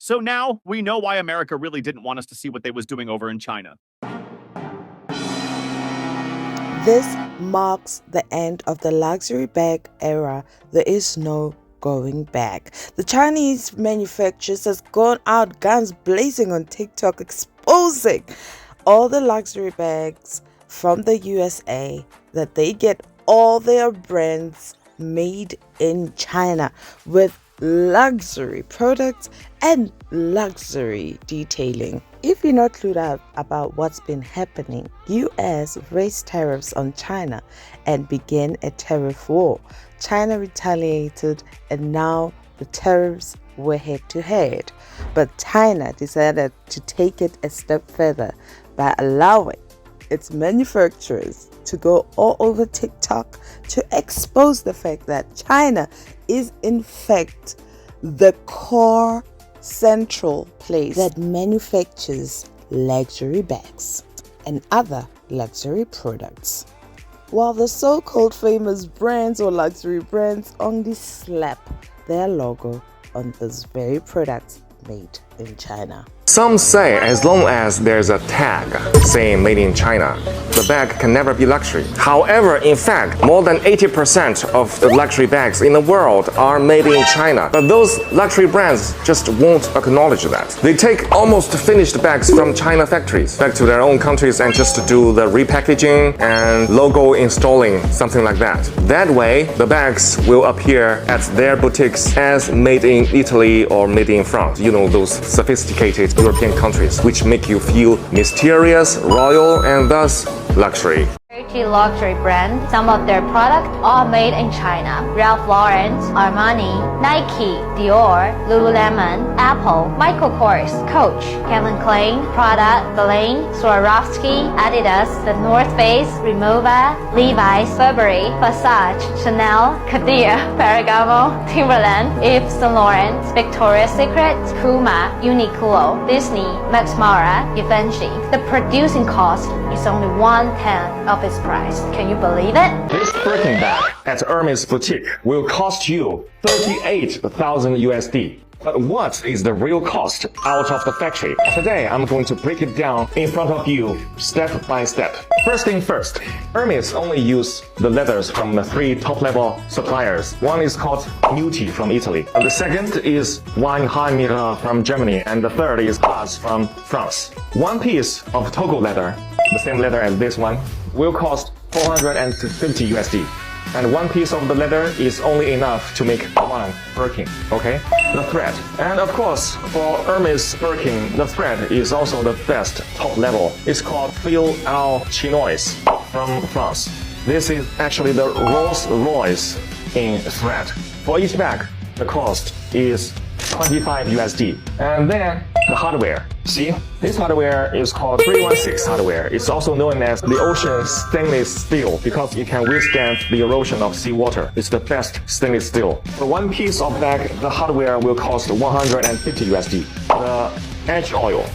So now we know why America really didn't want us to see what they was doing over in China. This marks the end of the luxury bag era. There is no going back. The Chinese manufacturers has gone out guns blazing on TikTok, exposing all the luxury bags from the USA that they get all their brands made in China with luxury products and luxury detailing. If you're not clued up about what's been happening, US raised tariffs on China and began a tariff war. China retaliated and now the tariffs were head to head. But China decided to take it a step further by allowing its manufacturers to go all over TikTok to expose the fact that China is in fact the core central place that manufactures luxury bags and other luxury products, while the so-called famous brands or luxury brands only slap their logo on those very products made in China. Some say as long as there's a tag saying made in China, the bag can never be luxury. However, in fact, more than 80% of the luxury bags in the world are made in China. But those luxury brands just won't acknowledge that. They take almost finished bags from China factories back to their own countries and just do the repackaging and logo installing, something like that. That way, the bags will appear at their boutiques as made in Italy or made in France. You know, those sophisticated European countries, which make you feel mysterious, royal, and thus luxury. Luxury brand, some of their products are made in China. Ralph Lauren, Armani, Nike, Dior, Lululemon, Apple, Michael Kors, Coach, Calvin Klein, Prada, Celine, Swarovski, Adidas, The North Face, Rimowa, Levi's, Burberry, Versace, Chanel, Cartier, Ferragamo, Timberland, Yves Saint Laurent, Victoria's Secret, Puma, Uniqlo, Disney, Max Mara, Givenchy. The producing cost is only 1/10 of its price. Can you believe it? This Birkin bag at Hermes boutique will cost you 38,000 USD. But what is the real cost out of the factory? Today, I'm going to break it down in front of you, step by step. First thing first, Hermes only use the leathers from the 3 top-level suppliers. One is called Muti from Italy. And the second is Weinheimera from Germany. And the third is Haas from France. One piece of Togo leather, the same leather as this one, will cost 450 USD. And one piece of the leather is only enough to make one Birkin, okay? The thread. And of course, for Hermes Birkin, the thread is also the best top level. It's called Fil al Chinois from France. This is actually the Rolls Royce in thread. For each bag, the cost is 25 USD. And then the hardware. See, this hardware is called 316 hardware. It's also known as the ocean stainless steel because it can withstand the erosion of seawater. It's the best stainless steel. For one piece of bag, the hardware will cost 150 USD. The edge oil.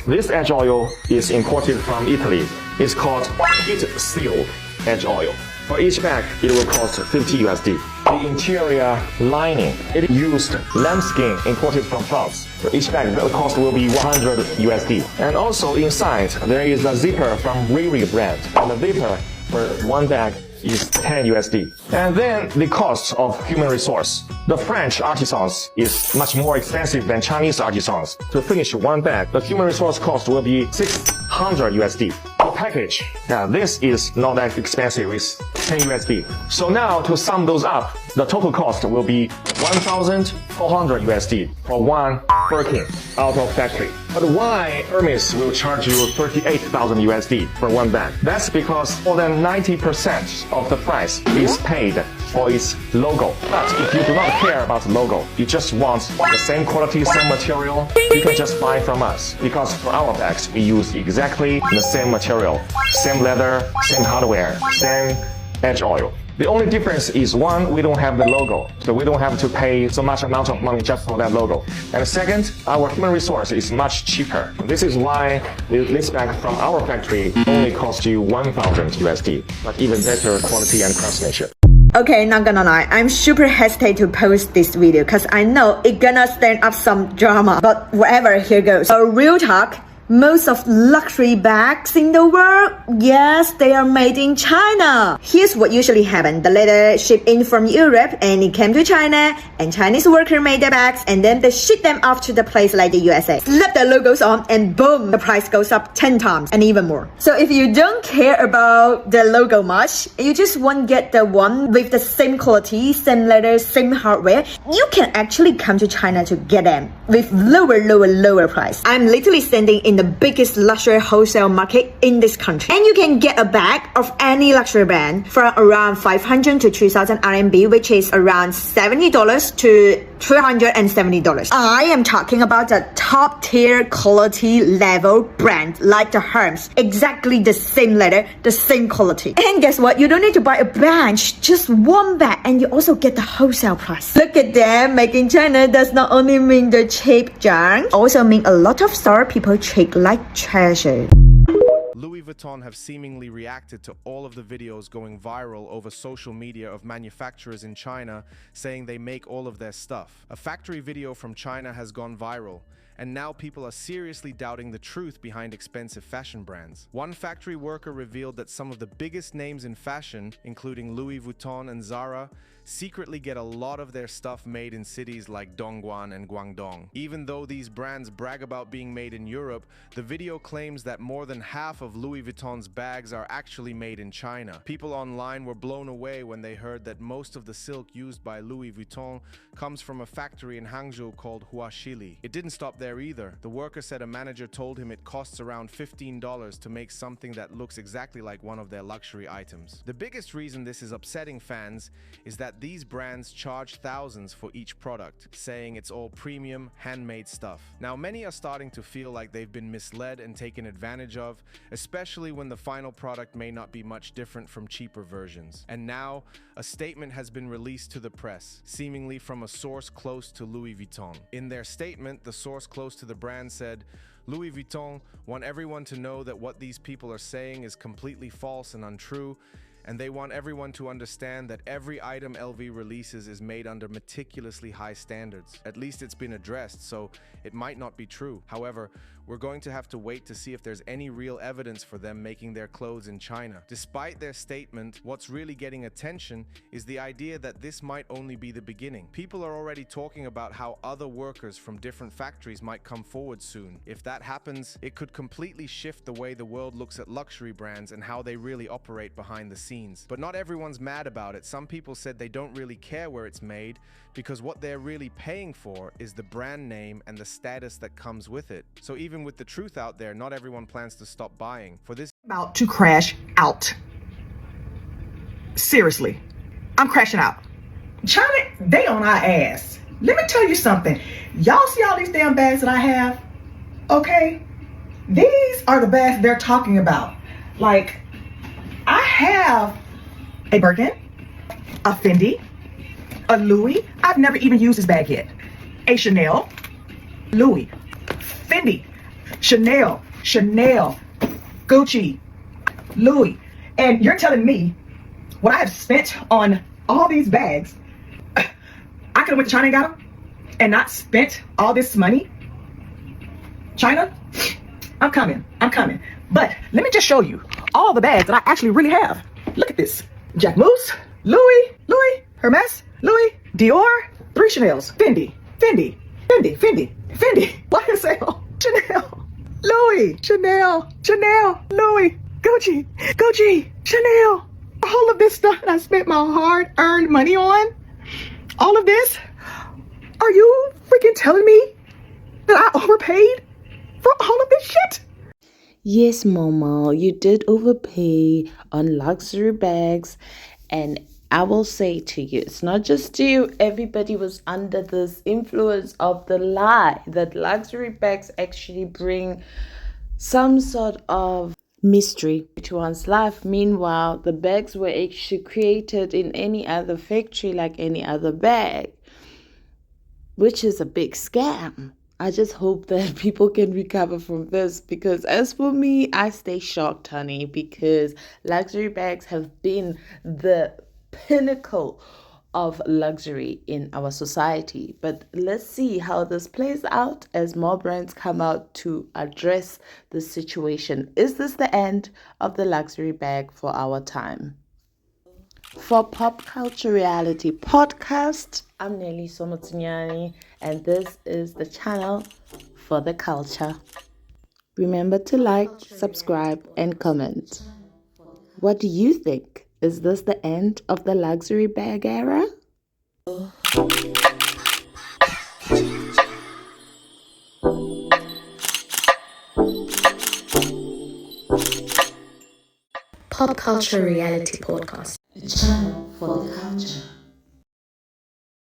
This edge oil is imported from Italy. It's called heat sealed edge oil. For each bag, it will cost 50 USD. The interior lining, it used lambskin imported from France. For each bag, the cost will be 100 USD. And also inside, there is a zipper from Riri brand. And the zipper for one bag is 10 USD. And then the cost of human resource. The French artisans is much more expensive than Chinese artisans. To finish one bag, the human resource cost will be 600 USD. The package, now this is not that expensive, it's 10 USD. So now to sum those up, the total cost will be 1,400 USD for one Birkin out of factory. But why Hermes will charge you 38,000 USD for one bag? That's because more than 90% of the price is paid for its logo. But if you do not care about the logo, you just want the same quality, same material, you can just buy from us. Because for our bags, we use exactly the same material, same leather, same hardware, same edge oil. The only difference is one, we don't have the logo, so we don't have to pay so much amount of money just for that logo. And second, our human resource is much cheaper. This is why this bag from our factory only costs you 1,000 USD, but even better quality and craftsmanship. Okay, not gonna lie, I'm super hesitant to post this video because I know it gonna stand up some drama. But whatever, here goes. So real talk, most of luxury bags in the world, yes, they are made in China. Here's what usually happens. The leather shipped in from Europe and it came to China and Chinese worker made the bags and then they ship them off to the place like the USA. Slap the logos on and boom, the price goes up 10 times and even more. So if you don't care about the logo much, you just want to get the one with the same quality, same leather, same hardware, you can actually come to China to get them with lower price. I'm literally standing in the biggest luxury wholesale market in this country. And you can get a bag of any luxury brand from around 500 to 2000 RMB, which is around $70 to $370. I am talking about the top tier quality level brand like the Hermes. Exactly the same leather, the same quality. And guess what? You don't need to buy a bunch, just one bag and you also get the wholesale price. Look at them, made in China does not only mean the cheap junk, also mean a lot of store people treat like treasure. Louis Vuitton have seemingly reacted to all of the videos going viral over social media of manufacturers in China saying they make all of their stuff. A factory video from China has gone viral, and now people are seriously doubting the truth behind expensive fashion brands. One factory worker revealed that some of the biggest names in fashion, including Louis Vuitton and Zara, secretly get a lot of their stuff made in cities like Dongguan and Guangdong. Even though these brands brag about being made in Europe, the video claims that more than half of Louis Vuitton's bags are actually made in China. People online were blown away when they heard that most of the silk used by Louis Vuitton comes from a factory in Hangzhou called Huaxili. It didn't stop there either. The worker said a manager told him it costs around $15 to make something that looks exactly like one of their luxury items. The biggest reason this is upsetting fans is that these brands charge thousands for each product, saying it's all premium, handmade stuff. Now, many are starting to feel like they've been misled and taken advantage of, especially when the final product may not be much different from cheaper versions. And now, a statement has been released to the press, seemingly from a source close to Louis Vuitton. In their statement, the source close to the brand said, "Louis Vuitton want everyone to know that what these people are saying is completely false and untrue, and they want everyone to understand that every item LV releases is made under meticulously high standards. At least it's been addressed, so it might not be true. However, we're going to have to wait to see if there's any real evidence for them making their clothes in China." Despite their statement, what's really getting attention is the idea that this might only be the beginning. People are already talking about how other workers from different factories might come forward soon. If that happens, it could completely shift the way the world looks at luxury brands and how they really operate behind the scenes. But not everyone's mad about it. Some people said they don't really care where it's made because what they're really paying for is the brand name and the status that comes with it. So even with the truth out there, not everyone plans to stop buying. For this about to crash out. Seriously, I'm crashing out. China, they on our ass. Let me tell you something. Y'all see all these damn bags that I have? Okay, these are the bags they're talking about. Like, I have a Birkin, a Fendi, a Louis. I've never even used this bag yet. A Chanel, Louis, Fendi, Chanel, Gucci, Louis. And you're telling me what I have spent on all these bags, I could have went to China and got them and not spent all this money? China, I'm coming. But let me just show you all the bags that I actually really have. Look at this. Jack Moose, Louis, Hermes, Louis, Dior, 3 Chanels, Fendi, YSL, Chanel, Louis, Chanel, Louis, Gucci, Chanel. All of this stuff that I spent my hard-earned money on, all of this, are you freaking telling me that I overpaid for all of this shit? Yes, Momo, you did overpay on luxury bags, and I will say to you, it's not just you. Everybody was under this influence of the lie that luxury bags actually bring some sort of mystery to one's life. Meanwhile, the bags were actually created in any other factory like any other bag, which is a big scam. I just hope that people can recover from this, because as for me, I stay shocked, honey, because luxury bags have been the pinnacle of luxury in our society. But let's see how this plays out as more brands come out to address the situation. Is this the end of the luxury bag for our time? For Pop Culture Reality Podcast, I'm Nelly Somotsinyani, and this is the channel for the culture. Remember to like, subscribe, and comment. What do you think? Is this the end of the luxury bag era? Pop Culture Reality Podcast.